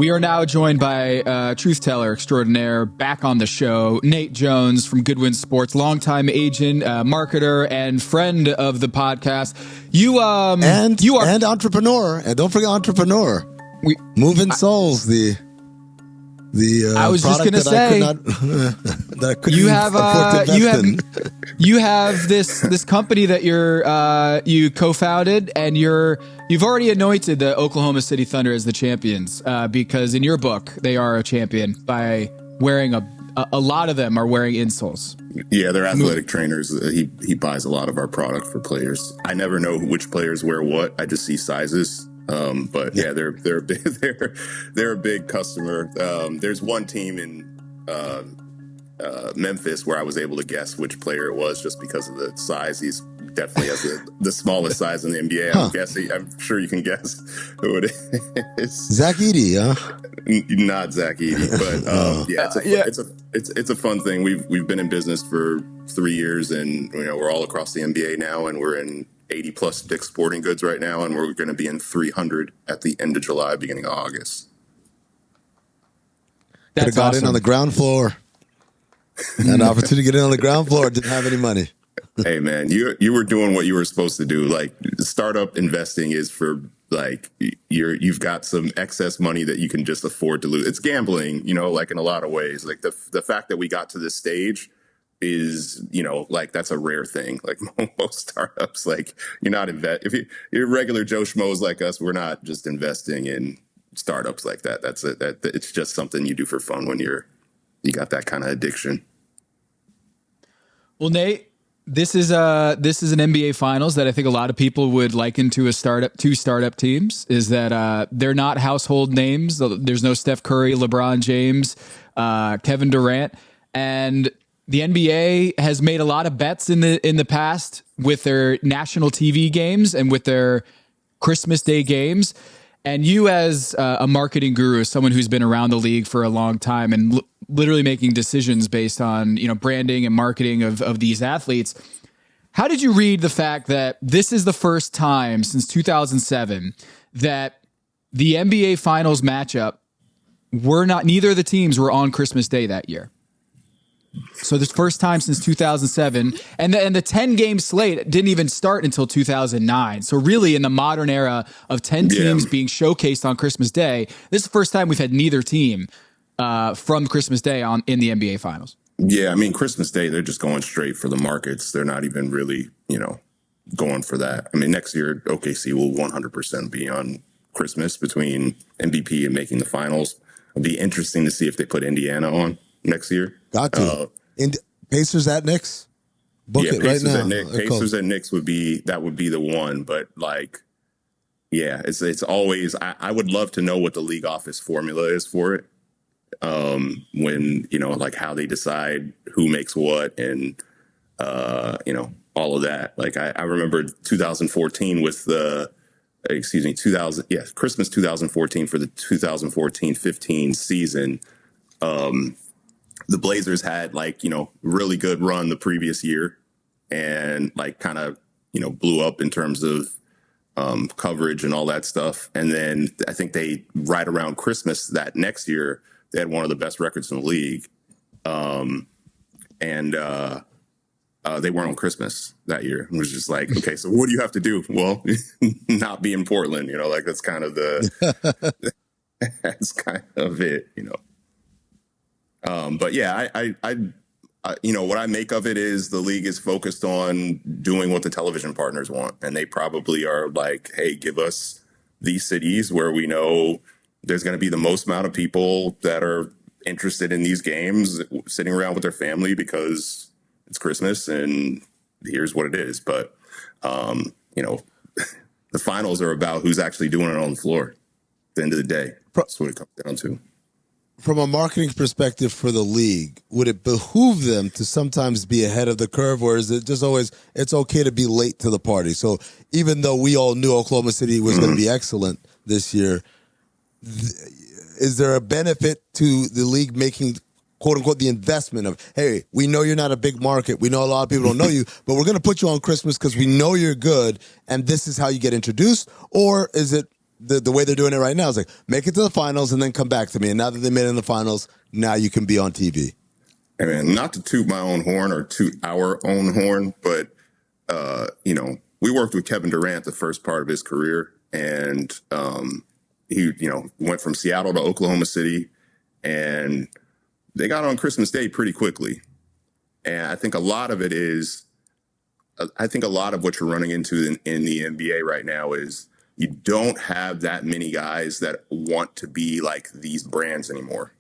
We are now joined by truth teller extraordinaire back on the show, Nate Jones from Goodwin Sports, longtime agent, marketer, and friend of the podcast. You are and entrepreneur, and don't forget entrepreneur. Moving Souls, the I was just gonna say you have this company that you co-founded, and you've already anointed the Oklahoma City Thunder as the champions because in your book they are a champion by wearing a lot of them are wearing insoles. Yeah, they're athletic trainers. He buys a lot of our product for players. I never know which players wear what. I just see sizes. But yeah, they're a big customer. There's one team in Memphis where I was able to guess which player it was just because of the size. He's definitely has the smallest size in the NBA. I'm sure you can guess who it is. Zach Edey, huh? Not Zach Edey, but it's a fun thing. We've been in business for 3 years, and we're all across the NBA now, and we're in 80 plus Dick's Sporting Goods right now, and we're going to be in 300 at the end of July, beginning of August. Could have got in on the ground floor. Had an opportunity to get in on the ground floor. Didn't have any money. Hey man, you were doing what you were supposed to do. Like, startup investing is for you've got some excess money that you can just afford to lose. It's gambling, like in a lot of ways. Like the fact that we got to this stage is, that's a rare thing. Like most startups, like you're not if you're regular Joe Schmoes like us, we're not just investing in startups like that. That's it. It's just something you do for fun when you got that kind of addiction. Well, Nate, this is an NBA Finals that I think a lot of people would liken to two startup teams. Is that they're not household names. There's no Steph Curry, LeBron James, Kevin Durant, and the NBA has made a lot of bets in the past with their national TV games and with their Christmas Day games. And you, as a marketing guru, someone who's been around the league for a long time and literally making decisions based on branding and marketing of these athletes, how did you read the fact that this is the first time since 2007 that the NBA Finals matchup neither of the teams were on Christmas Day that year? So this first time since 2007, and the 10-game slate didn't even start until 2009. So really, in the modern era of 10 teams being showcased on Christmas Day, this is the first time we've had neither team from Christmas Day in the NBA Finals. Yeah, I mean, Christmas Day, they're just going straight for the markets. They're not even really, going for that. I mean, next year, OKC will 100% be on Christmas between MVP and making the finals. It'll be interesting to see if they put Indiana on next year. Got to. Pacers at Knicks? Book it right now. Pacers at Knicks would be the one. But it's always, I would love to know what the league office formula is for it. When, how they decide who makes what and, all of that. Like I remember 2014 with Christmas 2014 for the 2014-15 season. The Blazers had really good run the previous year and kind of, blew up in terms of coverage and all that stuff. And then I think right around Christmas that next year, they had one of the best records in the league. They weren't on Christmas that year. It was just like, okay, so what do you have to do? Well, not be in Portland, that's kind of that's kind of it, But yeah, what I make of it is the league is focused on doing what the television partners want. And they probably are like, hey, give us these cities where we know there's going to be the most amount of people that are interested in these games sitting around with their family because it's Christmas and here's what it is. But, the finals are about who's actually doing it on the floor. At the end of the day, that's what it comes down to. From a marketing perspective for the league, would it behoove them to sometimes be ahead of the curve, or is it just always it's okay to be late to the party? So even though we all knew Oklahoma City was going to be excellent this year, is there a benefit to the league making, quote unquote, the investment of, hey, we know you're not a big market. We know a lot of people don't know you, but we're going to put you on Christmas because we know you're good, and this is how you get introduced? Or is it the way they're doing it right now is like, make it to the finals and then come back to me. And now that they made it in the finals, now you can be on TV. I mean, not to toot my own horn or toot our own horn, but, we worked with Kevin Durant the first part of his career, and he, went from Seattle to Oklahoma City, and they got on Christmas Day pretty quickly. And I think a lot of what you're running into in the NBA right now is you don't have that many guys that want to be like these brands anymore,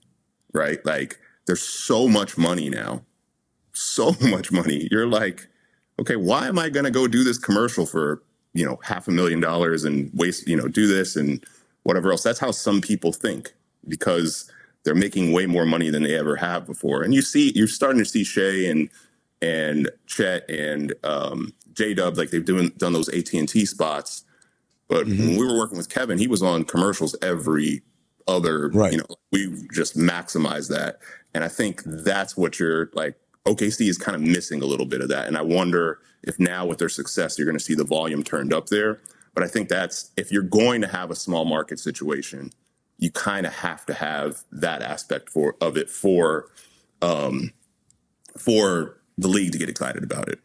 right? Like, there's so much money now, so much money. You're like, okay, why am I going to go do this commercial for, $500,000 and waste, do this and whatever else? That's how some people think, because they're making way more money than they ever have before. And you're starting to see Shea and Chet and J-Dub, like they've done those AT&T spots. But when we were working with Kevin, he was on commercials every other, right. We just maximize that. And I think that's what you're like, OKC is kind of missing a little bit of that. And I wonder if now with their success, you're going to see the volume turned up there. But I think that's, if you're going to have a small market situation, you kind of have to have that aspect of it for the league to get excited about it.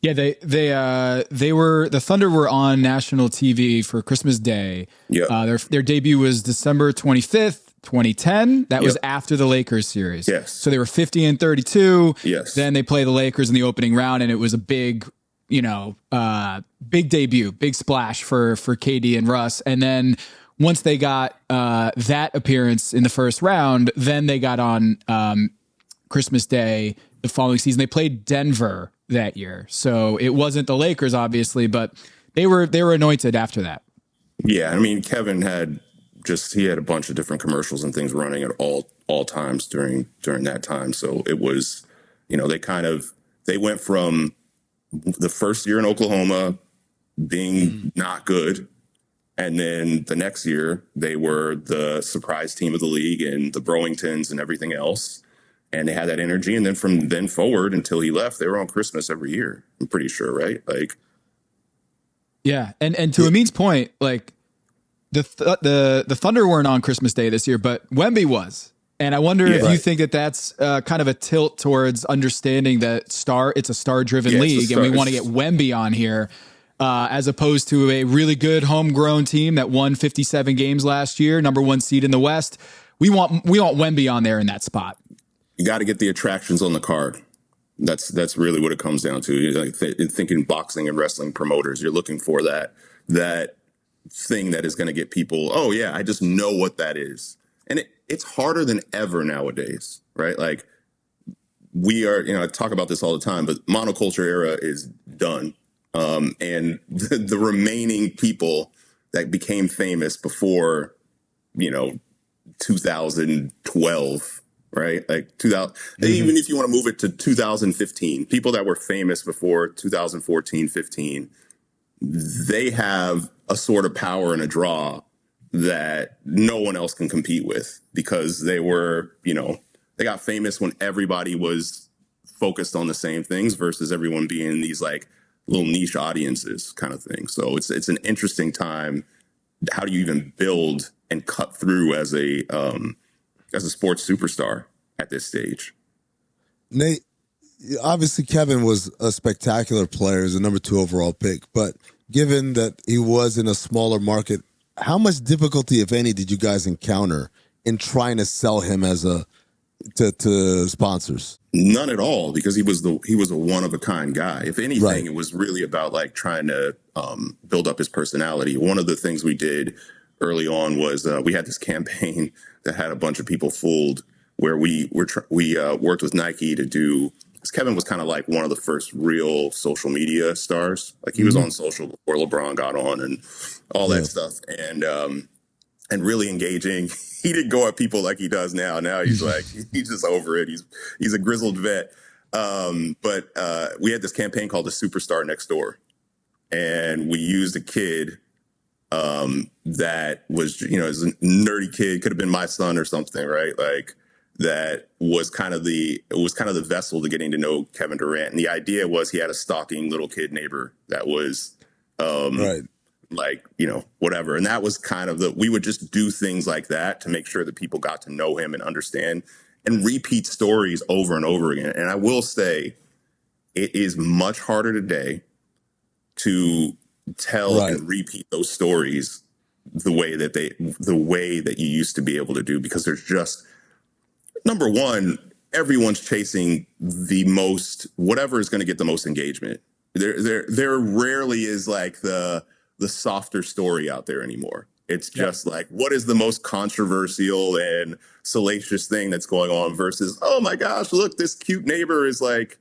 Yeah, the Thunder were on national TV for Christmas Day. Yeah. Their debut was December 25th, 2010. That was after the Lakers series. Yes. So they were 50-32. Yes. Then they play the Lakers in the opening round, and it was a big, big debut, big splash for KD and Russ. And then once they got that appearance in the first round, then they got on Christmas Day the following season. They played Denver that year. So it wasn't the Lakers, obviously, but they were anointed after that. Yeah, I mean, Kevin had a bunch of different commercials and things running at all times during that time. So it was, they went from the first year in Oklahoma being not good, and then the next year they were the surprise team of the league and the Browingtons and everything else. And they had that energy. And then from then forward until he left, they were on Christmas every year. I'm pretty sure, right? Like, yeah. And to Amin's point, like the Thunder weren't on Christmas Day this year, but Wemby was. And I wonder if you think that that's kind of a tilt towards understanding that it's a star-driven league, and we want to get Wemby on here as opposed to a really good homegrown team that won 57 games last year, number one seed in the West. We want Wemby on there in that spot. You got to get the attractions on the card. That's really what it comes down to. You're like thinking boxing and wrestling promoters. You're looking for that thing that is going to get people, oh yeah, I just know what that is. And it's harder than ever nowadays, right? Like we are, I talk about this all the time, but monoculture era is done. And the remaining people that became famous before, 2012, right? Like 2000, even if you want to move it to 2015, people that were famous before 2014, 15, they have a sort of power and a draw that no one else can compete with, because they were, they got famous when everybody was focused on the same things versus everyone being these like little niche audiences kind of thing. So it's an interesting time. How do you even build and cut through as a sports superstar at this stage? Nate, obviously Kevin was a spectacular player as a number 2 overall pick, but given that he was in a smaller market, how much difficulty, if any, did you guys encounter in trying to sell him as to sponsors? None at all, because he was a one of a kind guy. If anything, It was really about like trying to build up his personality. One of the things we did early on was we had this campaign that had a bunch of people fooled, where we worked with Nike to do. Because Kevin was kind of like one of the first real social media stars. Like he was on social before LeBron got on and all that stuff, and really engaging. He didn't go at people like he does now. Now he's like, he's just over it. He's a grizzled vet. But we had this campaign called The Superstar Next Door. And we used a kid that was, is a nerdy kid, could have been my son or something, right? Like that was kind of the vessel to getting to know Kevin Durant. And the idea was he had a stalking little kid neighbor that was like, whatever. And that was kind of we would just do things like that to make sure that people got to know him and understand and repeat stories over and over again. And I will say it is much harder today to tell and repeat those stories the way that you used to be able to do, because there's just, number one, everyone's chasing the most, whatever is going to get the most engagement. There rarely is like the softer story out there anymore. It's just like, what is the most controversial and salacious thing that's going on versus, oh my gosh, look, this cute neighbor is like,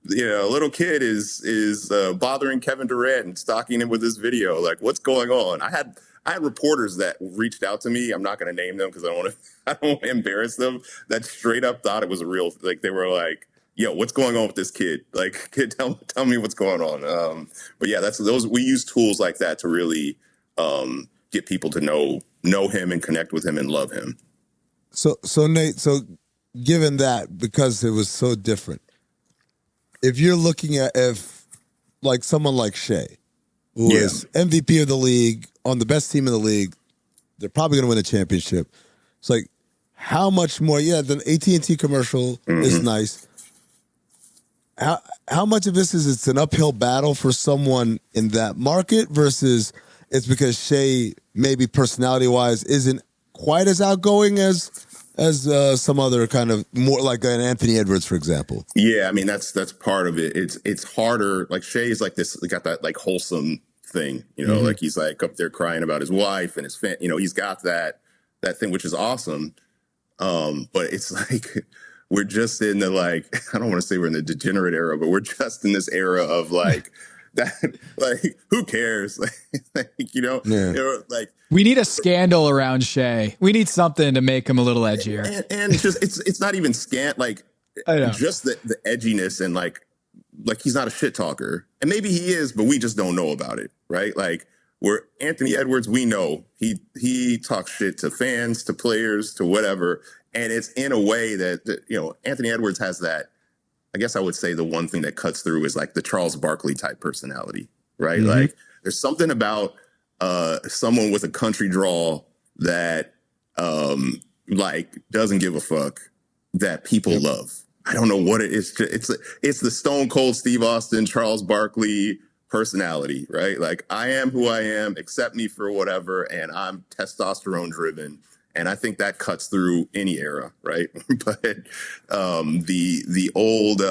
a little kid is bothering Kevin Durant and stalking him with this video. Like, what's going on? I had reporters that reached out to me. I'm not going to name them because I don't want to embarrass them. That straight up thought it was a real, like, they were like, yo, what's going on with this kid? Like, kid, tell me what's going on. But yeah, we use tools like that to really get people to know him and connect with him and love him. So Nate, given that, because it was so different, if you're looking at like someone like Shea, who is MVP of the league, on the best team in the league, they're probably going to win a championship. It's like, how much more? Yeah, the AT&T commercial is nice. How much of this is it's an uphill battle for someone in that market versus it's because Shea, maybe personality-wise, isn't quite as outgoing as some other kind of, more like an Anthony Edwards, for example? Yeah, I mean, that's part of it. It's harder. Like, Shea is like this, got that like wholesome thing, like he's like up there crying about his wife and his he's got that thing, which is awesome. But it's like, we're just in the, like, I don't want to say we're in the degenerate era, but we're just in this era of like that, like, who cares? Like, like, we need a scandal around Shea. We need something to make him a little edgier. And just, it's not even like, just the edginess and like he's not a shit talker, and maybe he is, but we just don't know about it. Right. Like, where Anthony Edwards, we know he talks shit to fans, to players, to whatever. And it's in a way that, Anthony Edwards has that, I guess I would say the one thing that cuts through is like the Charles Barkley type personality, right? Like, there's something about someone with a country drawl that like doesn't give a fuck that people love. I don't know what it is. It's the Stone Cold Steve Austin, Charles Barkley personality, right? Like, I am who I am, accept me for whatever, and I'm testosterone driven. And I think that cuts through any era, right? But the old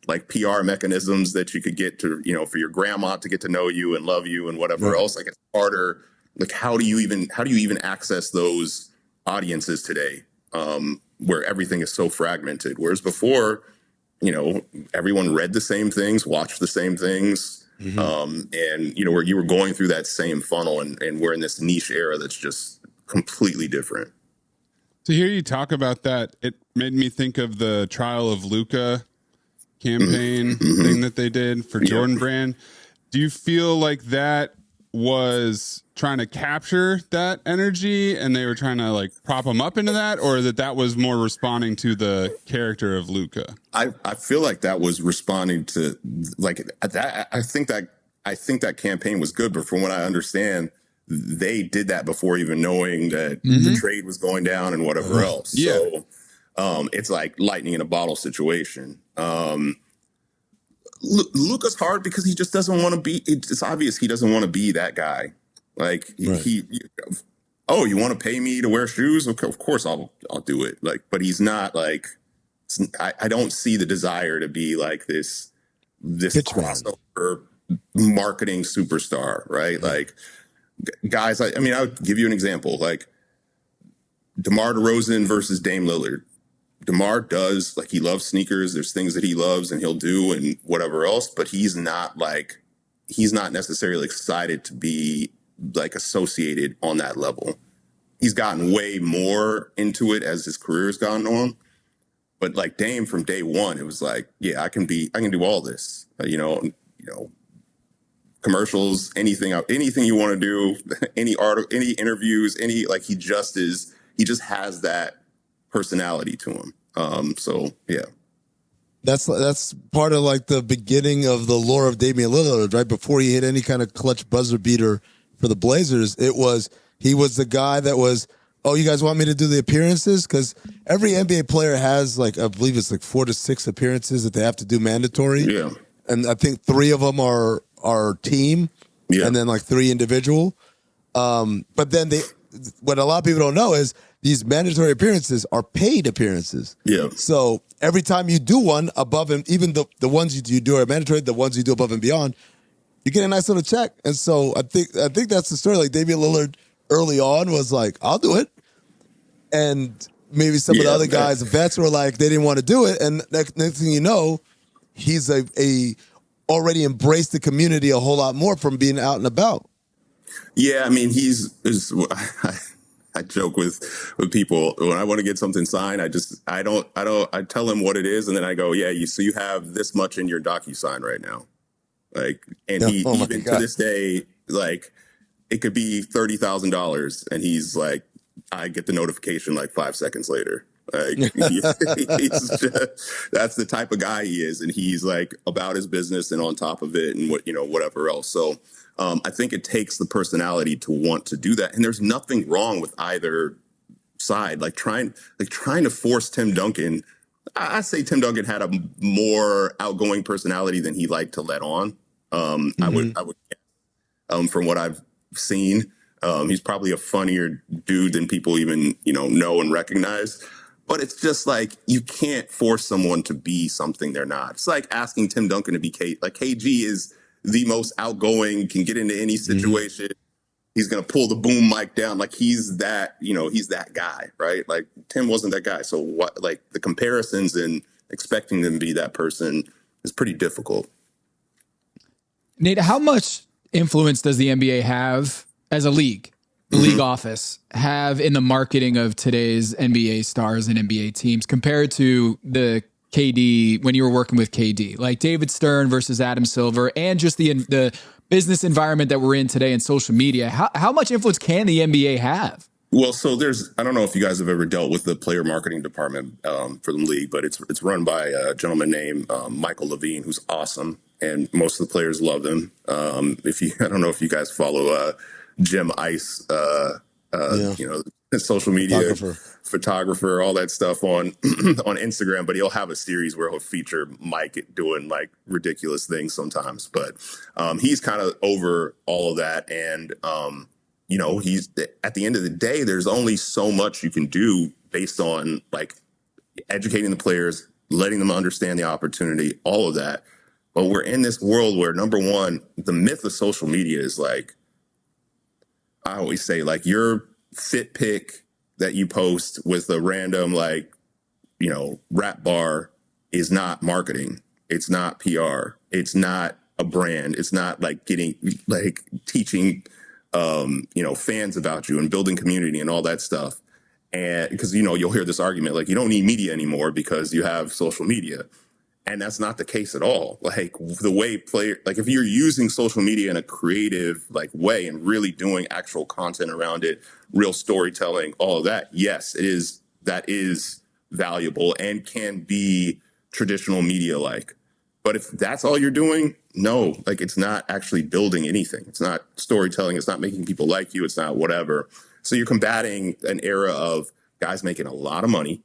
like PR mechanisms that you could get to, for your grandma to get to know you and love you and whatever else, like, it's harder. Like, how do you even access those audiences today, where everything is so fragmented? Whereas before, everyone read the same things, watched the same things, and where you were going through that same funnel, and we're in this niche era that's just completely different. To hear you talk about that, it made me think of the Trial of Luca campaign thing that they did for Jordan Brand. Do you feel like that was trying to capture that energy and they were trying to like prop him up into that, or that was more responding to the character of Luca? I feel like that was responding to, like, that. I think that campaign was good, but from what I understand, they did that before even knowing that the trade was going down and whatever else. So it's like lightning in a bottle situation. Luca's hard because he just doesn't want to be, it's obvious he doesn't want to be that guy. Like, you want to pay me to wear shoes? Okay, of course I'll do it. Like, but he's not like, I don't see the desire to be like this crossover marketing superstar, right? Like, guys, I mean, I'll give you an example, like DeMar DeRozan versus Dame Lillard. DeMar does, like, he loves sneakers. There's things that he loves and he'll do and whatever else, but he's not necessarily excited to be like associated on that level. He's gotten way more into it as his career's gone on. But like Dame, from day one, it was like, yeah, I can do all this, commercials, anything you want to do, any interviews, he just has that personality to him. So yeah. That's part of like the beginning of the lore of Damian Lillard, right? Before he hit any kind of clutch buzzer beater for the Blazers, he was the guy that was, oh, you guys want me to do the appearances? Because every NBA player has like, I believe it's like 4 to 6 appearances that they have to do mandatory. Yeah. And I think 3 of them are team, and then like 3 individual. But then what a lot of people don't know is these mandatory appearances are paid appearances. Yeah. So every time you do one above and even the ones you do are mandatory, the ones you do above and beyond, you get a nice little check. And so I think that's the story. Like Damian Lillard early on was like, I'll do it. And maybe some of the other guys, the vets, were like, they didn't want to do it. And next thing you know, he's already embraced the community a whole lot more from being out and about. Yeah, I mean, I joke with people when I want to get something signed. I tell him what it is, and then I go, yeah, you have this much in your DocuSign right now, like, and he even to this day, like, it could be $30,000, and he's like, I get the notification like 5 seconds later. Like, he's just, that's the type of guy he is, and he's like about his business and on top of it, and whatever else. So. I think it takes the personality to want to do that. And there's nothing wrong with either side. Like trying to force Tim Duncan. I say Tim Duncan had a more outgoing personality than he liked to let on. I would from what I've seen, he's probably a funnier dude than people even, know and recognize. But it's just like, you can't force someone to be something they're not. It's like asking Tim Duncan to be KG is the most outgoing, can get into any situation. He's going to pull the boom mic down. Like he's that guy, right? Like Tim wasn't that guy. So what, like the comparisons and expecting them to be that person is pretty difficult. Nate, how much influence does the NBA have as a league, the league office, have in the marketing of today's NBA stars and NBA teams compared to the KD, when you were working with KD, like David Stern versus Adam Silver, and just the business environment that we're in today and social media? How much influence can the NBA have? Well, so I don't know if you guys have ever dealt with the player marketing department for the league, but it's run by a gentleman named Michael Levine, who's awesome, and most of the players love him. I don't know if you guys follow Jim Ice, social media photographer, all that stuff on on Instagram, but he'll have a series where he'll feature Mike doing like ridiculous things sometimes. But he's kind of over all of that, and he's at the end of the day, there's only so much you can do based on like educating the players, letting them understand the opportunity, all of that. But we're in this world where, number one, the myth of social media is like, I always say, like, your fit pic that you post with a random, like, rap bar is not marketing. It's not PR. It's not a brand. It's not like teaching, fans about you and building community and all that stuff. And because, you'll hear this argument, like, you don't need media anymore because you have social media. And that's not the case at all. Like the way if you're using social media in a creative way and really doing actual content around it, real storytelling, all of that, yes, that is valuable and can be traditional media like. But if that's all you're doing, no, it's not actually building anything. It's not storytelling. It's not making people like you. It's not whatever. So you're combating an era of guys making a lot of money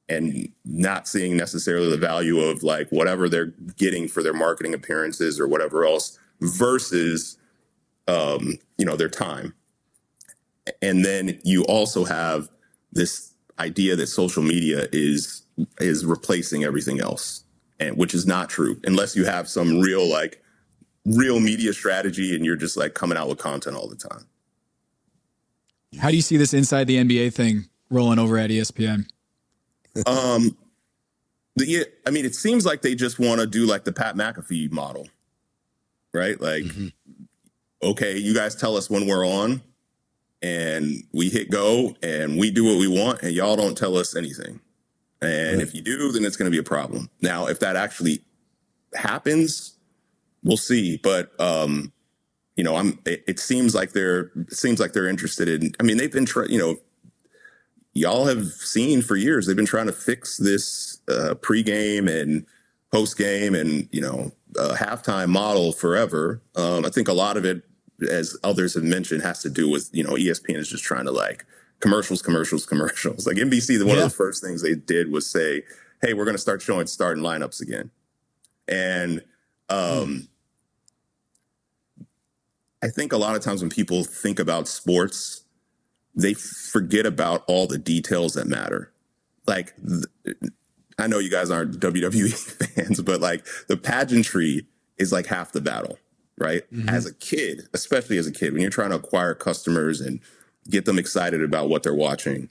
and not seeing necessarily the value of whatever they're getting for their marketing appearances or whatever else versus, their time. And then you also have this idea that social media is replacing everything else, and which is not true unless you have some real media strategy and you're just coming out with content all the time. How do you see this inside the NBA thing rolling over at ESPN? It seems like they just want to do the Pat McAfee model, right? Okay, you guys tell us when we're on and we hit go and we do what we want and y'all don't tell us anything. And if you do, then it's going to be a problem. Now, if that actually happens, we'll see. But, it seems like they're interested in, they've been y'all have seen for years, they've been trying to fix this pregame and postgame and, halftime model forever. I think a lot of it as others have mentioned, has to do with, ESPN is just trying to like commercials. Like NBC, one of the first things they did was say, hey, we're going to start showing starting lineups again. And I think a lot of times when people think about sports, they forget about all the details that matter. Like, I know you guys aren't WWE fans, but like the pageantry is like half the battle, right? As a kid, especially as a kid, when you're trying to acquire customers and get them excited about what they're watching.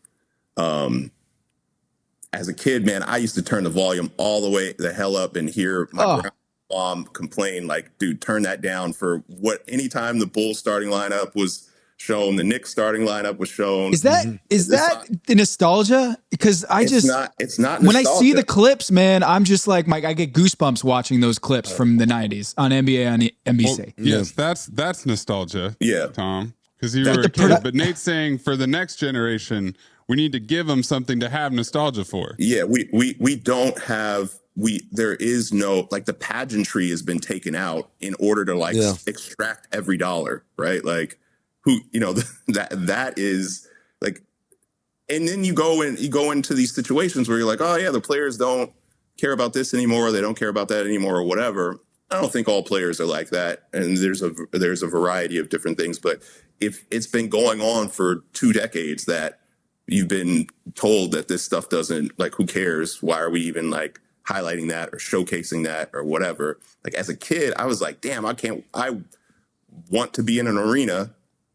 As a kid, man, I used to turn the volume all the way the hell up and hear my mom complain, like, dude, turn that down for anytime the Bulls starting lineup was shown, the Knicks starting lineup was shown. Is that the nostalgia? Because it's not nostalgia. When I see the clips, man, I'm just like, Mike, I get goosebumps watching those clips from the 90s on NBA on NBC. Well, yes, that's nostalgia. Yeah, Tom, because you were a kid. But Nate's saying for the next generation, we need to give them something to have nostalgia for. Yeah, we don't have. There is no, like, the pageantry has been taken out in order to like extract every dollar, right? Like, that is like, and then you go into these situations where you're like, oh yeah, the players don't care about this anymore, or they don't care about that anymore, or whatever. I don't think all players are like that, and there's a variety of different things. But if it's been going on for 2 decades that you've been told that this stuff doesn't, like, who cares? Why are we even like highlighting that or showcasing that or whatever? Like, as a kid, I was like, damn, I want to be in an arena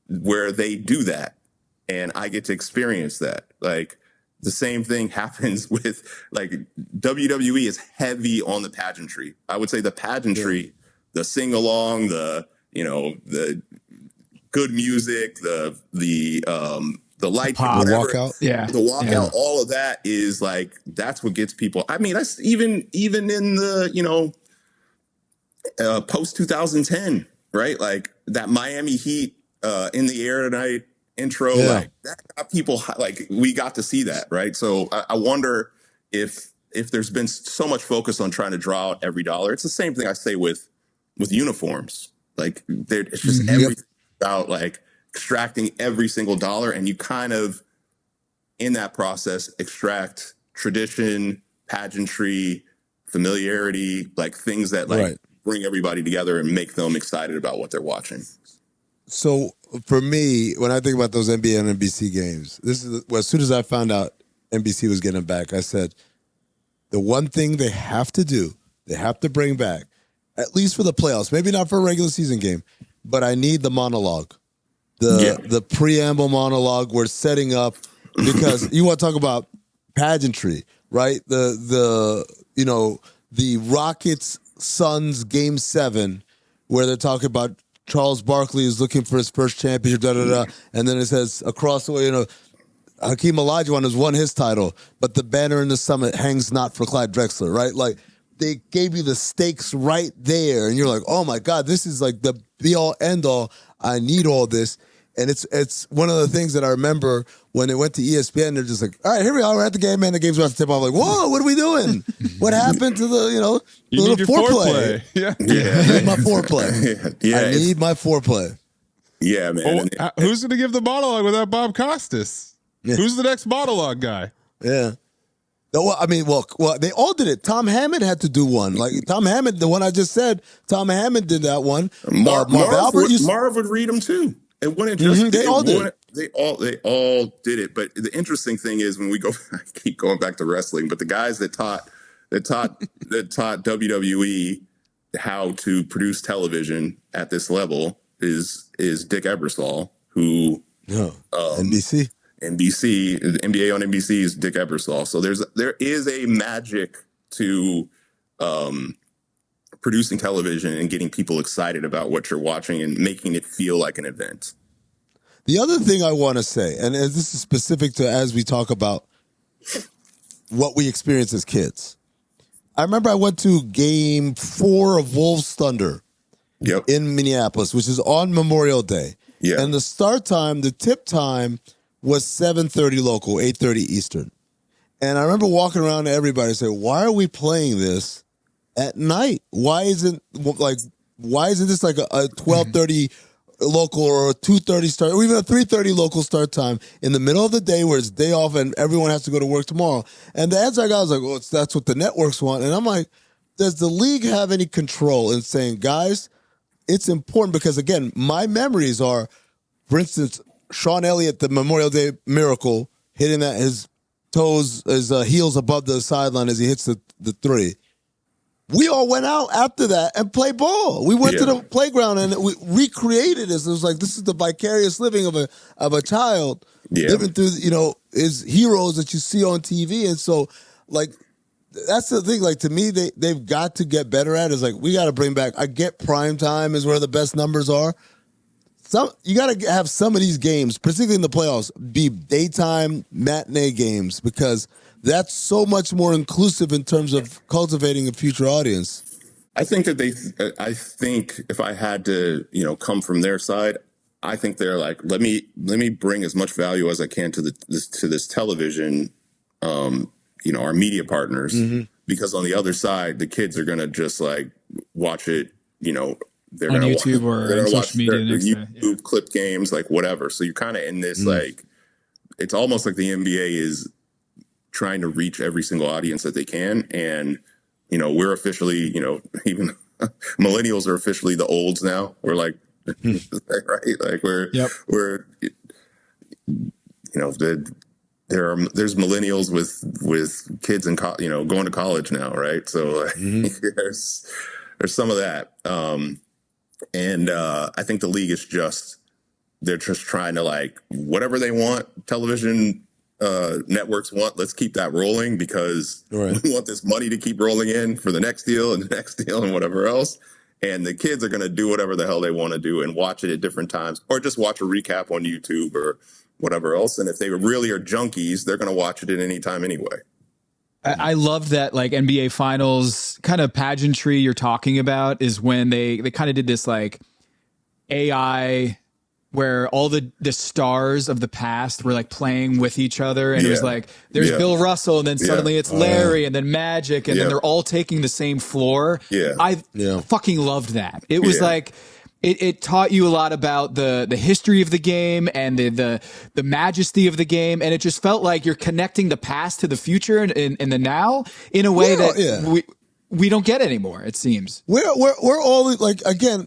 where they do that and I get to experience that. Like, the same thing happens with, like, WWE is heavy on the pageantry. I would say the pageantry, the sing along, the good music, the light, the walkout, the walkout, all of that is like, that's what gets people. I mean, that's even in the post 2010, right? Like that Miami Heat in the air tonight intro, like that got people, like, we got to see that, right? So I wonder if there's been so much focus on trying to draw out every dollar. It's the same thing I say with uniforms. Like, it's just everything about like extracting every single dollar, and you kind of, in that process, extract tradition, pageantry, familiarity, like things that like bring everybody together and make them excited about what they're watching. So for me, when I think about those NBA and NBC games, as soon as I found out NBC was getting back, I said, the one thing they have to do, they have to bring back, at least for the playoffs, maybe not for a regular season game, but I need the monologue. The preamble monologue we're setting up, because you want to talk about pageantry, right? The Rockets Suns Game 7, where they're talking about Charles Barkley is looking for his first championship, and then it says across the way, Hakeem Olajuwon has won his title, but the banner in the summit hangs not for Clyde Drexler, right? Like, they gave you the stakes right there, and you're like, oh my God, this is like the be-all, end-all. I need all this. And it's one of the things that I remember when it went to ESPN. They're just like, all right, here we are. We're at the game, man. The game's about to tip off. Like, whoa, what are we doing? What happened to the, you little need your foreplay? Yeah. I need my foreplay. I need my foreplay. Yeah, man. Who's going to give the monologue without Bob Costas? Yeah. Who's the next monologue guy? Yeah. Well, I mean, well, they all did it. Tom Hammond had to do one. Like, Tom Hammond, the one I just said, Tom Hammond did that one. Marv would read them too. It wouldn't just. They all did. They all did it. But the interesting thing is, when we go, I keep going back to wrestling, but the guys that taught WWE how to produce television at this level is Dick Ebersol, who NBC, the NBA on NBC is Dick Ebersol. So there is a magic to producing television and getting people excited about what you're watching and making it feel like an event. The other thing I want to say, and this is specific to as we talk about what we experience as kids. I remember I went to Game 4 of Wolves Thunder in Minneapolis, which is on Memorial Day. Yeah. And the start time, the tip time was 7:30 local, 8:30 Eastern. And I remember walking around to everybody and saying, why are we playing this at night? Why isn't this like a 12:30 local or a 2:30 start, or even a 3:30 local start time in the middle of the day where it's day off and everyone has to go to work tomorrow. And the answer I got was like, well, that's what the networks want. And I'm like, does the league have any control in saying, guys, it's important? Because again, my memories are, for instance, Sean Elliott, the Memorial Day Miracle, hitting that his toes, his heels above the sideline as he hits the three. We all went out after that and played ball. We went to the playground and we recreated this. It was like, this is the vicarious living of a child living through, his heroes that you see on TV. And so, like, that's the thing. Like, to me, they've got to get better at it. Is like, we got to bring back. I get prime time is where the best numbers are. You got to have some of these games, particularly in the playoffs, be daytime matinee games, because that's so much more inclusive in terms of cultivating a future audience. I think that I think if I had to, come from their side, I think they're like, let me bring as much value as I can to this television, our media partners, because on the other side, the kids are going to just like watch it, they're on gonna YouTube watch, or social media their next YouTube clip games, like whatever. So you're kind of in this, like, it's almost like the NBA is trying to reach every single audience that they can. And, we're officially, even millennials are officially the olds now. We're like, right? Like we're, there's millennials with kids in going to college now. Right. So like, there's some of that. And I think the league is they're just trying to, like, whatever they want, television networks want, let's keep that rolling because we want this money to keep rolling in for the next deal and the next deal and whatever else. And the kids are going to do whatever the hell they want to do and watch it at different times, or just watch a recap on YouTube or whatever else. And if they really are junkies, they're going to watch it at any time anyway. I love that, like, NBA Finals kind of pageantry you're talking about is when they kind of did this like AI where all the stars of the past were like playing with each other, and it was like there's Bill Russell, and then suddenly it's Larry, and then Magic, and then they're all taking the same floor. I fucking loved that. It was like it taught you a lot about the history of the game and the majesty of the game, and it just felt like you're connecting the past to the future and the now in a way that we don't get anymore, it seems. We're all like, again,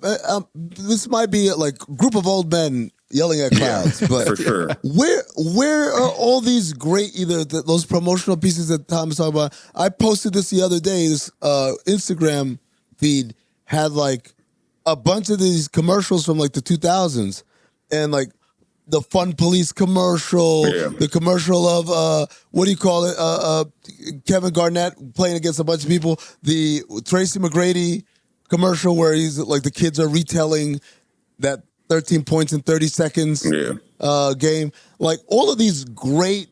this might be like a group of old men yelling at clouds, but for sure. Where are all these great, either those promotional pieces that Tom was talking about? I posted this the other day. This Instagram feed had like a bunch of these commercials from like the 2000s, and like the Fun Police commercial, the commercial of what do you call it? Kevin Garnett playing against a bunch of people. The Tracy McGrady commercial where he's like, the kids are retelling that 13 points in 30 seconds game. Like, all of these great,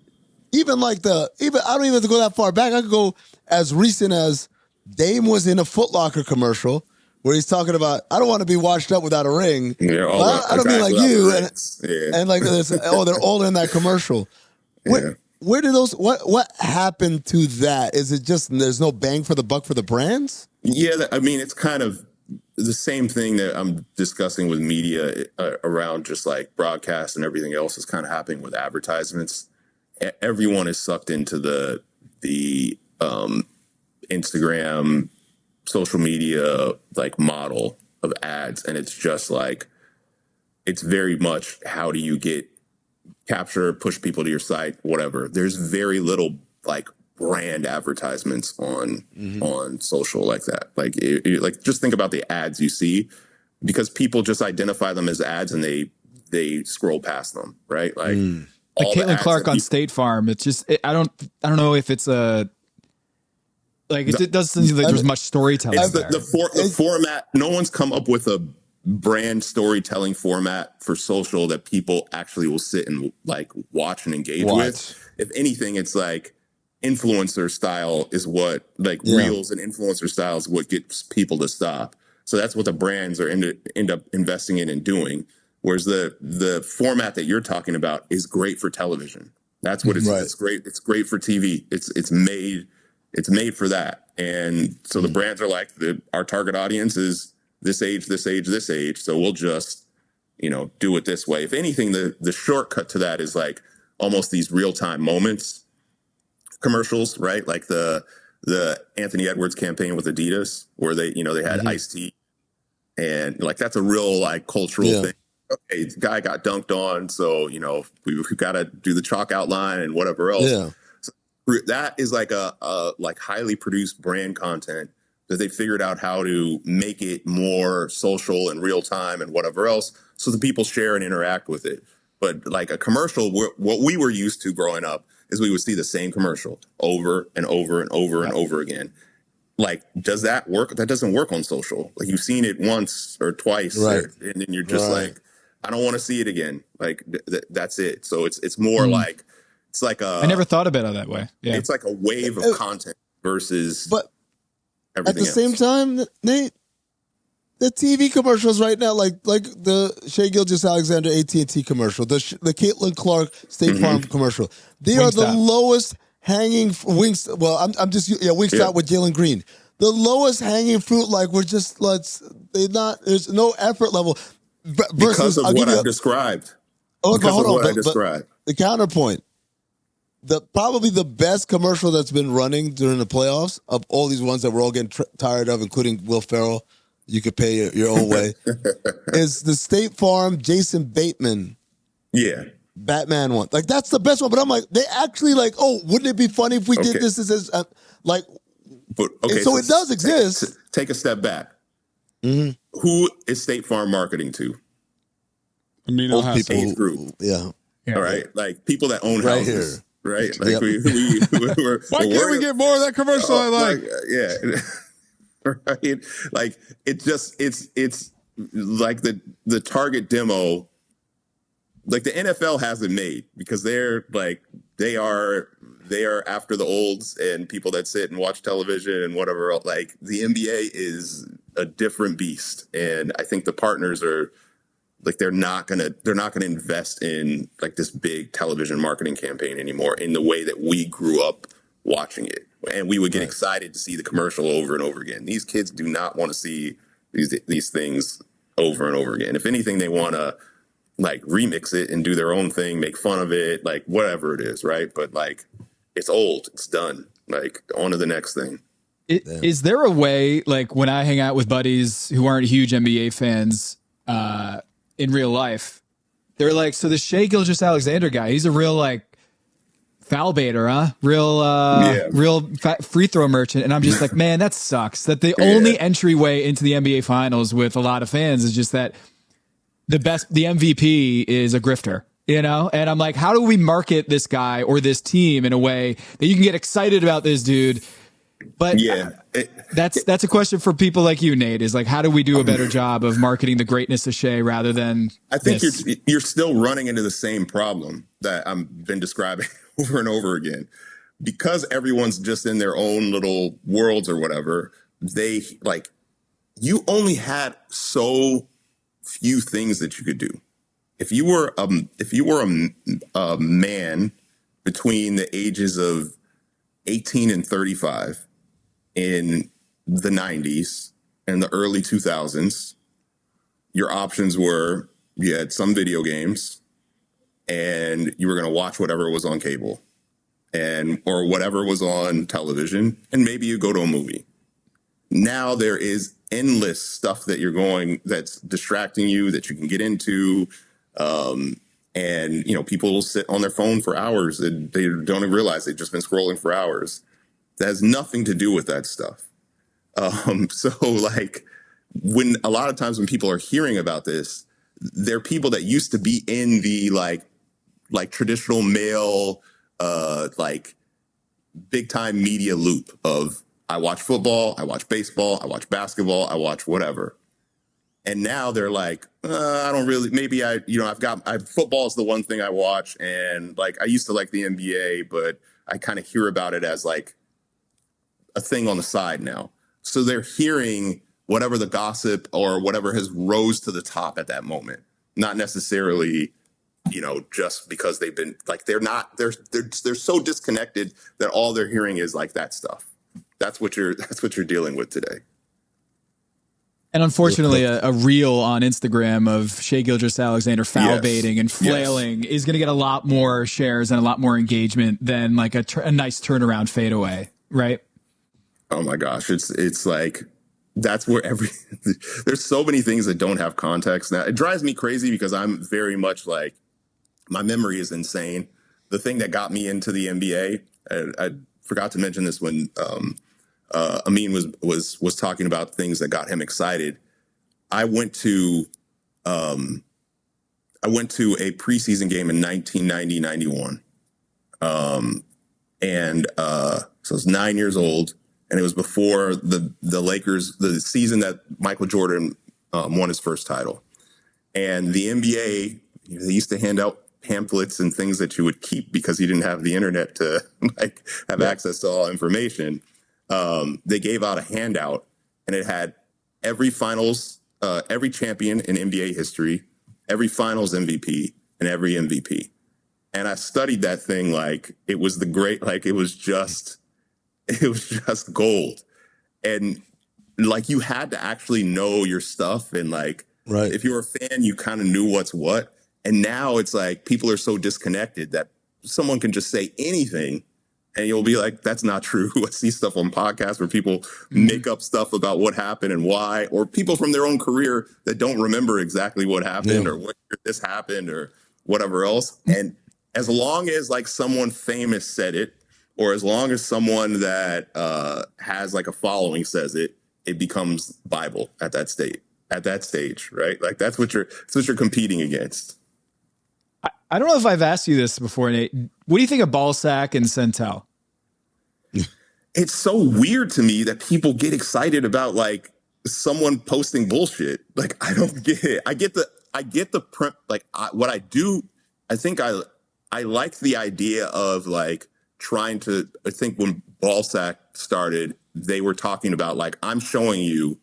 I don't even have to go that far back. I could go as recent as Dame was in a Foot Locker commercial where he's talking about, I don't want to be washed up without a ring. I don't mean like you. And like, they're all in that commercial. Where do those, what happened to that? Is it just there's no bang for the buck for the brands? Yeah, I mean, it's kind of the same thing that I'm discussing with media around just like broadcast and everything else is kind of happening with advertisements. Everyone is sucked into the Instagram, social media like model of ads, and it's just like, it's very much how do you capture, push people to your site, whatever. There's very little like brand advertisements on social like that. Like like just think about the ads you see, because people just identify them as ads and they scroll past them, right? Like Caitlin Clark on State Farm. It's just I don't know if it's a it doesn't seem like there's much storytelling. It's the format. No one's come up with a brand storytelling format for social that people actually will sit and like watch and engage with. If anything, it's like influencer style is what reels and influencer style is what gets people to stop. So that's what the brands are end up investing in and doing. Whereas the format that you're talking about is great for television. That's what it's great. It's great for TV. It's made for that. And so the brands are like, our target audience is this age, this age, this age. So we'll just do it this way. If anything, the shortcut to that is like almost these real-time moments commercials, right? Like the Anthony Edwards campaign with Adidas, where they had iced tea, and like that's a real like cultural thing. Okay, the guy got dunked on, so we got to do the chalk outline and whatever else. Yeah. So that is like a like highly produced brand content that they figured out how to make it more social and real time and whatever else, so the people share and interact with it. But like a commercial, what we were used to growing up is we would see the same commercial over and over and over and over again. Like, does that work? That doesn't work on social. Like, you've seen it once or twice, and then you're just like, I don't want to see it again. Like, that's it. So it's more like, it's like I never thought about it that way. Yeah. It's like a wave of content versus everything at the same time, Nate, the TV commercials right now, like the Shea Gilgeous-Alexander AT&T commercial, the Caitlin Clark State Farm commercial, they are the lowest hanging wings. Well, I'm just Wingstop with Jalen Green. The lowest hanging fruit, like there's no effort level. Because of what I've described. Hold on. The counterpoint. Probably the best commercial that's been running during the playoffs of all these ones that we're all getting tired of, including Will Ferrell, you could pay your own way, is the State Farm Jason Bateman Batman one. Like, that's the best one. But I'm like, they actually like, oh, wouldn't it be funny if we did this? But so it does exist. Take a step back. Who is State Farm marketing to? Old people. Age group. Yeah. All right. Like people that own houses. Here. Right. Like we're why can't we get more of that commercial I like? Right. Like it's like the target demo. Like the NFL hasn't made, because they are after the olds and people that sit and watch television and whatever else. Like the NBA is a different beast, and I think the partners are like they're not gonna invest in like this big television marketing campaign anymore in the way that we grew up watching it, and we would get excited to see the commercial over and over again. These kids do not want to see these things over and over again. If anything, they want to like remix it and do their own thing, make fun of it, like whatever it is, right? But like, it's old, it's done. Like, on to the next thing. Is there a way, like when I hang out with buddies who aren't huge NBA fans in real life, they're like, so the Shea Gilgeous-Alexander guy, he's a real like foul baiter, huh? Real free throw merchant. And I'm just like, man, that sucks. That the only entryway into the NBA finals with a lot of fans is just that the MVP is a grifter, And I'm like, how do we market this guy or this team in a way that you can get excited about this dude? But that's a question for people like you, Nate, is like, how do we do a better job of marketing the greatness of Shea rather than I think you're still running into the same problem that I've been describing over and over again. Because everyone's just in their own little worlds or whatever, you only had so few things that you could do. If you were a man between the ages of 18 and 35 in the 90s and the early 2000s, your options were you had some video games and you were going to watch whatever was on cable or whatever was on television, and maybe you go to a movie. Now there is endless stuff that's distracting you that you can get into. And people will sit on their phone for hours and they don't even realize they've just been scrolling for hours. That has nothing to do with that stuff. So like when a lot of times when people are hearing about this, they're people that used to be in the like traditional male, like big time media loop of I watch football, I watch baseball, I watch basketball, I watch whatever. And now they're like, I don't really, maybe football is the one thing I watch. And like, I used to like the NBA, but I kind of hear about it as like a thing on the side now. So they're hearing whatever the gossip or whatever has rose to the top at that moment, not necessarily, just because they've been like, they're so disconnected that all they're hearing is like that stuff. That's what you're dealing with today. And unfortunately, a reel on Instagram of Shai Gilgeous-Alexander foul baiting and flailing is going to get a lot more shares and a lot more engagement than like a nice turnaround fadeaway, right? Oh my gosh, it's like that's where there's so many things that don't have context now. It drives me crazy because I'm very much like, my memory is insane. The thing that got me into the NBA, I forgot to mention this when Amin was talking about things that got him excited. I went to a preseason game in 1990-91. So I was 9 years old, and it was before the Lakers, the season that Michael Jordan won his first title. And the NBA, they used to hand out pamphlets and things that you would keep because you didn't have the internet to like have access to all information. They gave out a handout, and it had every finals, every champion in NBA history, every finals MVP, and every MVP. And I studied that thing like it was it was just gold. And like you had to actually know your stuff. And like, if you were a fan, you kind of knew what's what. And now it's like people are so disconnected that someone can just say anything and you'll be like, that's not true. I see stuff on podcasts where people make up stuff about what happened and why, or people from their own career that don't remember exactly what happened or what year this happened or whatever else. And as long as like someone famous said it, or as long as someone that has like a following says it, it becomes Bible at that stage, right? Like that's what you're competing against. I don't know if I've asked you this before, Nate. What do you think of Ballsack and Centel? It's so weird to me that people get excited about like someone posting bullshit. Like I don't get it. I get the what I do. I think I like the idea of like trying to. I think when Ballsack started, they were talking about like, I'm showing you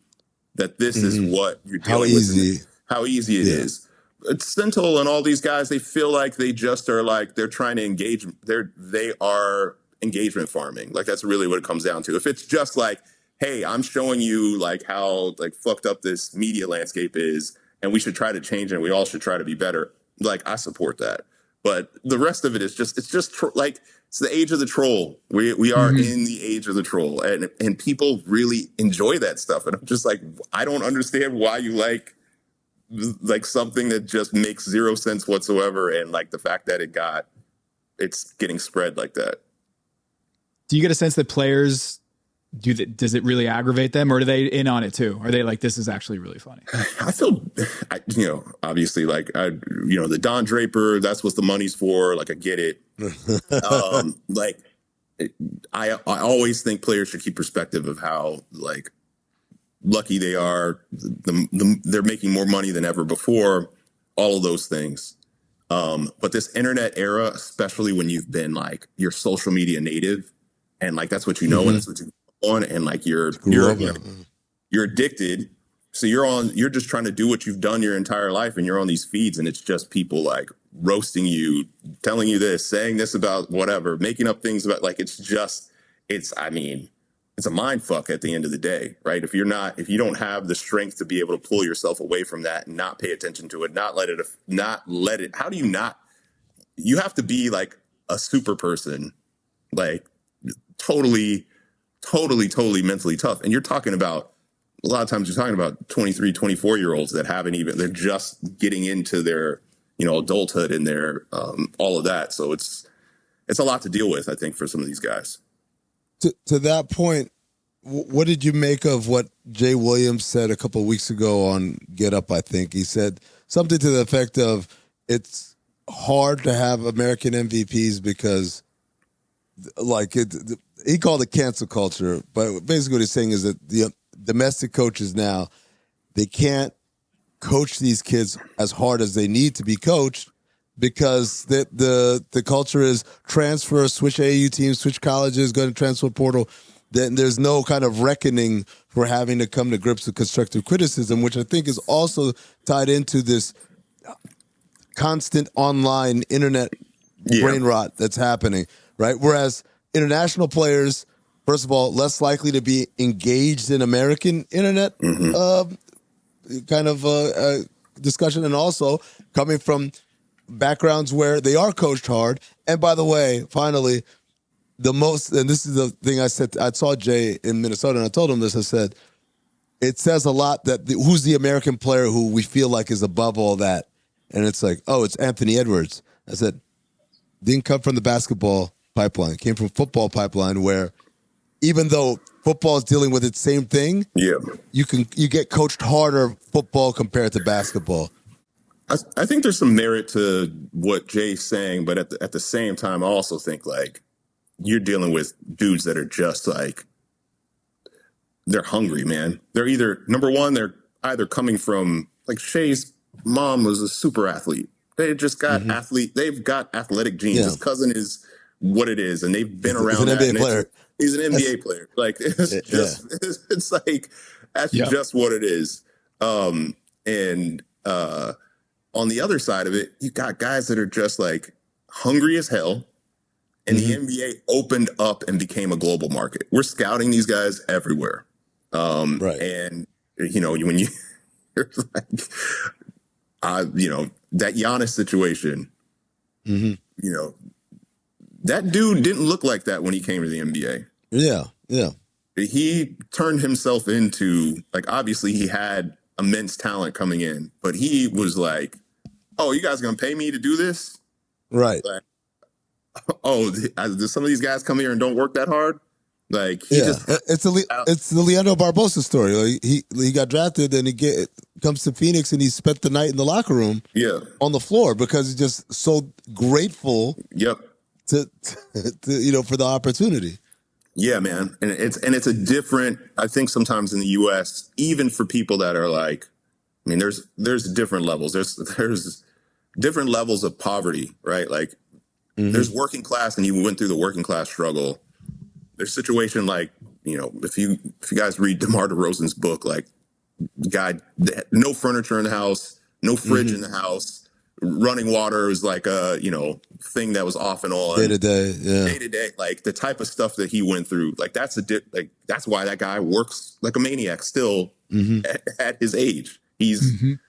that this is what you're dealing with. How easy it is. Centel and all these guys, they feel like they just are like, they're trying to engage. They are engagement farming. Like that's really what it comes down to. If it's just like, hey, I'm showing you like how like fucked up this media landscape is, and we should try to change it. And we all should try to be better. Like I support that. But the rest of it is just, it's the age of the troll. We are in the age of the troll, and people really enjoy that stuff. And I'm just like, I don't understand why you like something that just makes zero sense whatsoever. And like the fact that it's getting spread like that. Do you get a sense that players does it really aggravate them, or are they in on it too? Are they like, this is actually really funny? I feel, obviously like, the Don Draper, that's what the money's for. Like I get it. I always think players should keep perspective of how like lucky they are. They're making more money than ever before, all of those things. But this internet era, especially when you've been like, you're social media native and like, that's what you know, and that's what you on, and like you're addicted. So you're just trying to do what you've done your entire life, and you're on these feeds, and it's just people like roasting you, telling you this, saying this about whatever, making up things about like, it's a mind fuck at the end of the day, right? If you don't have the strength to be able to pull yourself away from that and not pay attention to it, not let it, how do you not, you have to be like a super person, like totally mentally tough. And you're talking about, a lot of times you're talking about 23, 24-year-olds that they're just getting into their, adulthood and their, all of that. So it's a lot to deal with, I think, for some of these guys. To that point, what did you make of what Jay Williams said a couple of weeks ago on Get Up? I think he said something to the effect of, it's hard to have American MVPs because he called it cancel culture, but basically what he's saying is that the domestic coaches now, they can't coach these kids as hard as they need to be coached because the culture is transfer, switch AAU teams, switch colleges, go to transfer portal. Then there's no kind of reckoning for having to come to grips with constructive criticism, which I think is also tied into this constant online internet brain rot that's happening, right? Whereas international players, first of all, less likely to be engaged in American internet kind of discussion, and also coming from backgrounds where they are coached hard. And by the way, finally, and this is the thing I said, I saw Jay in Minnesota and I told him this, I said, it says a lot that who's the American player who we feel like is above all that? And it's like, oh, it's Anthony Edwards. I said, didn't come from the basketball pipeline, came from football pipeline, where even though football is dealing with its same thing, you get coached harder football compared to basketball. I think there's some merit to what Jay's saying, but at the same time, I also think like you're dealing with dudes that are just like, they're hungry, man. They're either, number one, they're either coming from, like Shay's mom was a super athlete. They just got they've got athletic genes. His cousin is what it is, and they've been around an that. NBA player. He's an NBA player. Like, it's like, that's just what it is. On the other side of it, you got guys that are just like hungry as hell. And the NBA opened up and became a global market. We're scouting these guys everywhere. And, you know, when you're like, that Giannis situation, you know, that dude didn't look like that when he came to the NBA. Yeah. He turned himself into, like, obviously he had immense talent coming in, but he was like, oh, you guys going to pay me to do this? Right. Like, oh, some of these guys come here and don't work that hard. Like, it's the Leandro Barbosa story. Like, he got drafted and comes to Phoenix and he spent the night in the locker room, on the floor, because he's just so grateful. To for the opportunity. Yeah, man, and it's a different. I think sometimes in the U.S., even for people that are like, I mean, there's different levels. There's different levels of poverty, right? Like, there's working class, and you went through the working class struggle. There's situation like, if you guys read DeMar DeRozan's book, like, guy, no furniture in the house, no fridge in the house, running water was like a thing that was off and on, day to day, like the type of stuff that he went through. Like, that's why that guy works like a maniac still at his age. He's been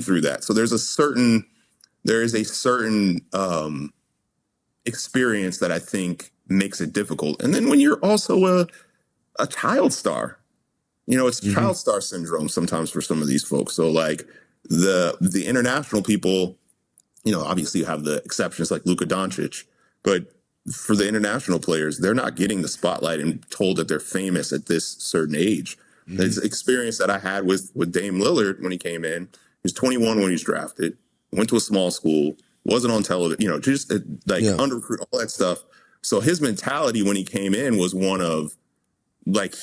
through that. So there is a certain experience that I think makes it difficult. And then when you're also a child star, it's child star syndrome sometimes for some of these folks. So like the international people, obviously you have the exceptions like Luka Doncic, but for the international players, they're not getting the spotlight and told that they're famous at this certain age. This experience that I had with Dame Lillard when he came in, he was 21 when he was drafted, went to a small school, wasn't on television, just under recruit, all that stuff. So his mentality when he came in was one of like,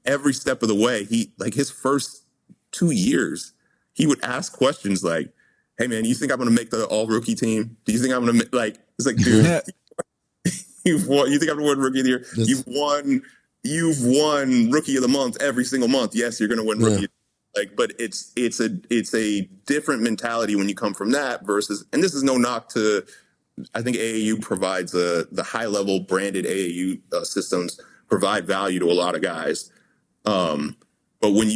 every step of the way, his first 2 years, he would ask questions like, hey man, you think I'm going to make the all rookie team? Do you think I'm going to it's like, dude, you think I'm going to win rookie of the year? You've won rookie of the month every single month. Yes, you're going to win rookie. But it's a different mentality when you come from that versus, and this is no knock to, I think AAU provides the high level branded AAU systems provide value to a lot of guys. But when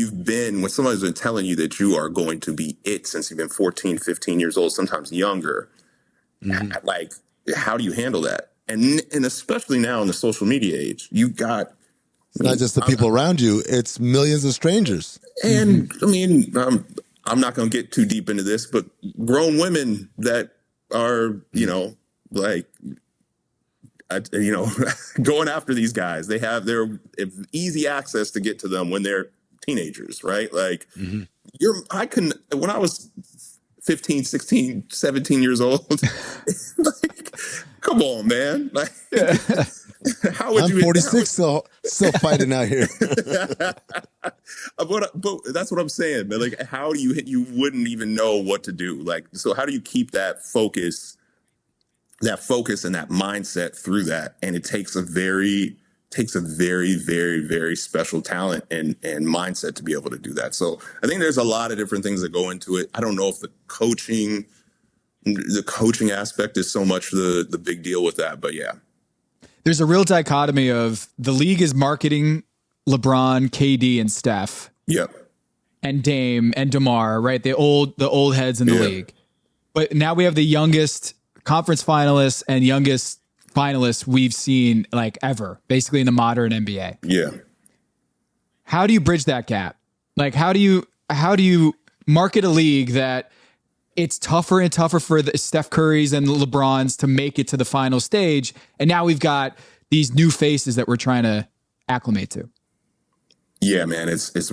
somebody's been telling you that you are going to be it since you've been 14, 15 years old, sometimes younger, like, how do you handle that? And especially now in the social media age, you got, it's not just the people around you, it's millions of strangers. And I mean, I'm not going to get too deep into this, but grown women that are, going after these guys, they have easy access to get to them when they're teenagers, right? Like, when I was 15, 16, 17 years old, like, come on, man. Like, how would I'm 46, still fighting out here. But that's what I'm saying, man. Like, how do you wouldn't even know what to do. Like, so how do you keep that focus and that mindset through that? And it takes a very, very, very special talent and mindset to be able to do that. So I think there's a lot of different things that go into it. I don't know if the coaching aspect is so much the big deal with that, but yeah. There's a real dichotomy of the league is marketing LeBron, KD, and Steph. Yep. and Dame and DeMar, right? The old heads in the league. But now we have the youngest conference finalists and youngest finalists we've seen like ever, basically in the modern NBA. Yeah. How do you bridge that gap? Like, how do you market a league that it's tougher and tougher for the Steph Currys and LeBrons to make it to the final stage, and now we've got these new faces that we're trying to acclimate to? Yeah, man, it's again,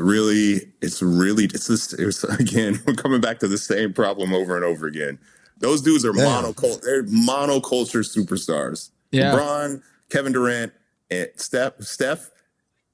we're coming back to the same problem over and over again. Those dudes are they're monoculture superstars. Yeah. LeBron, Kevin Durant, and Steph,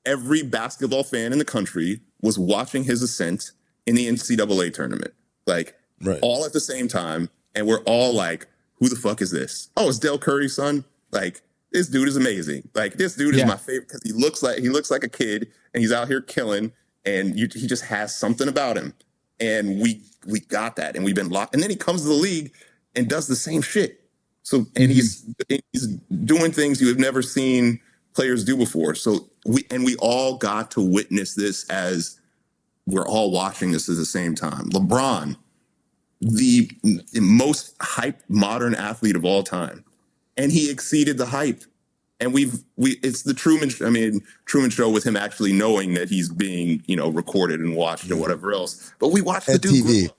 every basketball fan in the country was watching his ascent in the NCAA tournament. Like, all at the same time, and we're all like, who the fuck is this? Oh, it's Del Curry's son? Like, this dude is amazing. Like, this dude is my favorite because he looks like a kid and he's out here killing, and he just has something about him. And we got that, and we've been locked. And then he comes to the league and does the same shit. So, and he's doing things you have never seen players do before. So we all got to witness this as we're all watching this at the same time. LeBron, the most hyped modern athlete of all time. And he exceeded the hype. And it's the Truman Show with him actually knowing that he's being, recorded and watched and whatever else. But we watched the dude grow up.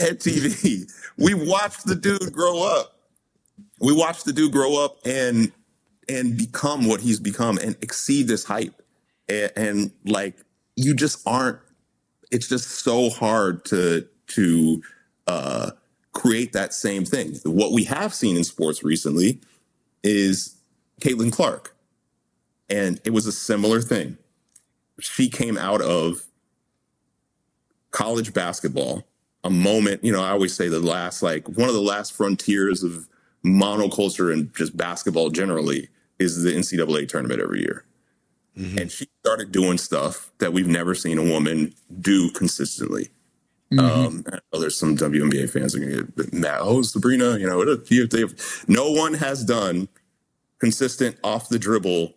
At TV. We watched the dude grow up. We watched the dude grow up and become what he's become and exceed this hype. And like, you just aren't, it's just so hard to create that same thing. What we have seen in sports recently is Caitlin Clark. And it was a similar thing. She came out of college basketball, a moment, I always say one of the last frontiers of monoculture and just basketball generally is the NCAA tournament every year. Mm-hmm. And she started doing stuff that we've never seen a woman do consistently. Mm-hmm. There's some WNBA fans are going to get mad. Oh, Sabrina, no one has done consistent off the dribble,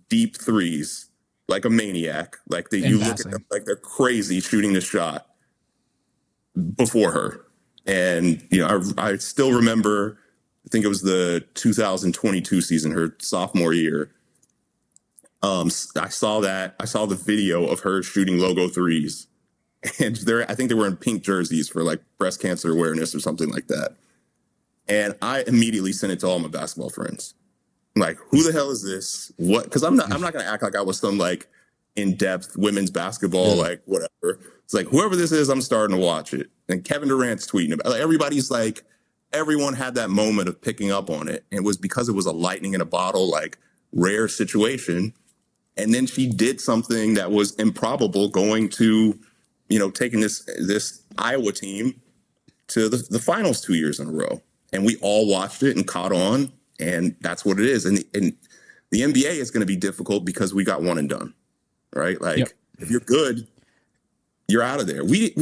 deep threes like a maniac. Like you look at them like they're crazy shooting the shot before her. And, I still remember, I think it was the 2022 season, her sophomore year. I saw the video of her shooting logo threes. And I think they were in pink jerseys for like breast cancer awareness or something like that. And I immediately sent it to all my basketball friends. I'm like, who the hell is this? What? Because I'm not going to act like I was some like in-depth women's basketball, like whatever. It's like, whoever this is, I'm starting to watch it. And Kevin Durant's tweeting about it. Everybody's like, everyone had that moment of picking up on it. And it was because it was a lightning in a bottle, like rare situation. And then she did something that was improbable, going to, taking this Iowa team to the finals 2 years in a row. And we all watched it and caught on. And that's what it is. And the NBA is going to be difficult because we got one and done, right? Like, if you're good, you're out of there. We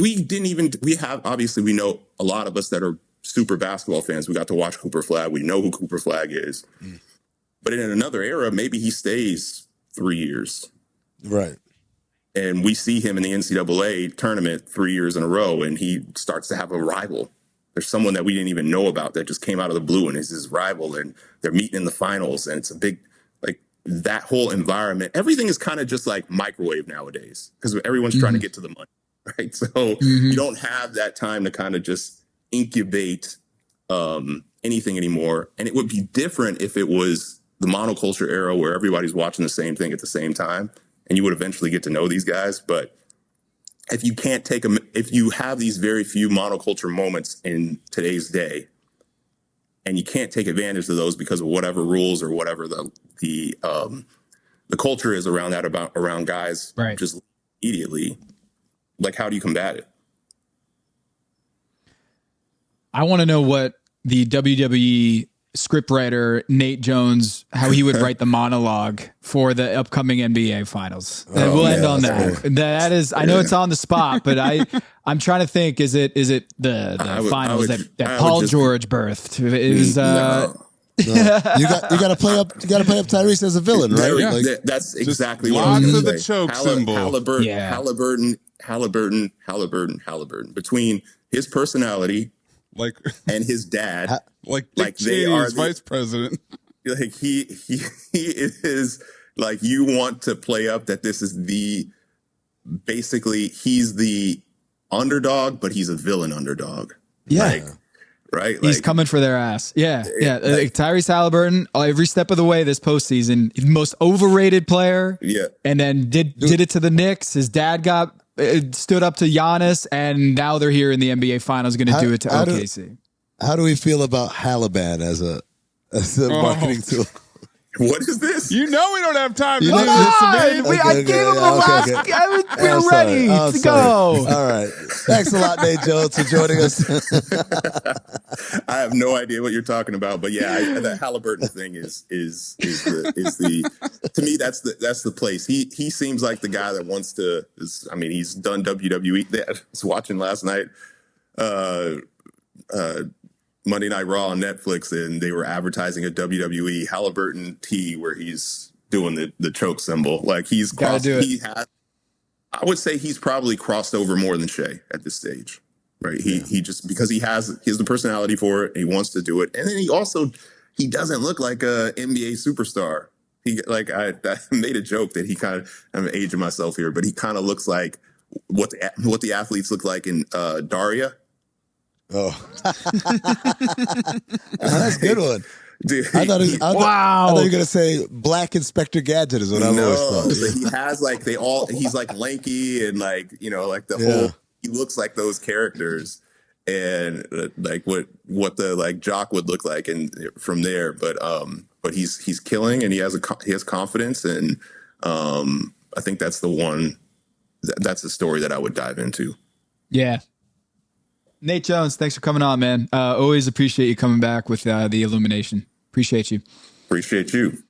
know a lot of us that are super basketball fans. We got to watch Cooper Flagg. We know who Cooper Flagg is. But in another era, maybe he stays 3 years. Right. And we see him in the NCAA tournament 3 years in a row, and he starts to have a rival. There's someone that we didn't even know about that just came out of the blue and is his rival, and they're meeting in the finals. And it's a big, like, that whole environment. Everything is kind of just like microwave nowadays because everyone's trying to get to the money, right? So you don't have that time to kind of just incubate anything anymore. And it would be different if it was the monoculture era where everybody's watching the same thing at the same time, and you would eventually get to know these guys. But if you can't if you have these very few monoculture moments in today's day, and you can't take advantage of those because of whatever rules or whatever the culture is around around guys, just immediately, like, how do you combat it? I want to know what the WWE scriptwriter Nate Jones, how he would write the monologue for the upcoming NBA finals. And we'll end on that. That is, I know it's on the spot, but I'm trying to think, is it the finals that Paul George birthed? You got to play up Tyrese as a villain, right? That's exactly what I was lots going of to the say. choke symbol. Haliburton Haliburton. Between his personality, like and his dad, like Dick Cheney is vice president. Like he is like, you want to play up that this is basically he's the underdog, but he's a villain underdog. Yeah. Like, right? He's like, coming for their ass. Yeah. Yeah. Like Tyrese Haliburton, every step of the way this postseason, the most overrated player. Yeah. And then did it to the Knicks. His dad stood up to Giannis, and now they're here in the NBA Finals going to do it to OKC. How do we feel about Haliban as a marketing tool? What is this? You know we don't have time to do Come this. on! I gave him the last. Okay. We're ready to go. All right. Thanks a lot, Nate Jones, for joining us. I have no idea what you're talking about, but yeah, the Haliburton thing is the to me that's the place. He seems like the guy that wants to. He's done WWE. I was watching last night. Monday Night Raw on Netflix, and they were advertising a WWE Haliburton tee where he's doing the choke symbol. Like he's crossed. I would say he's probably crossed over more than Shea at this stage, right? He just, because he has the personality for it. And he wants to do it, and then he doesn't look like a NBA superstar. I made a joke that he kind of, I'm aging myself here, but he kind of looks like what the athletes look like in Daria. Oh, that's a good one. Dude, I thought you were going to say Black Inspector Gadget is what I've always thought. He has he's like lanky and like the whole, he looks like those characters, and like what the like Jock would look like, and from there, but he's killing, and he has confidence, and I think that's the story that I would dive into. Yeah. Nate Jones, thanks for coming on, man. Always appreciate you coming back with the illumination. Appreciate you. Appreciate you.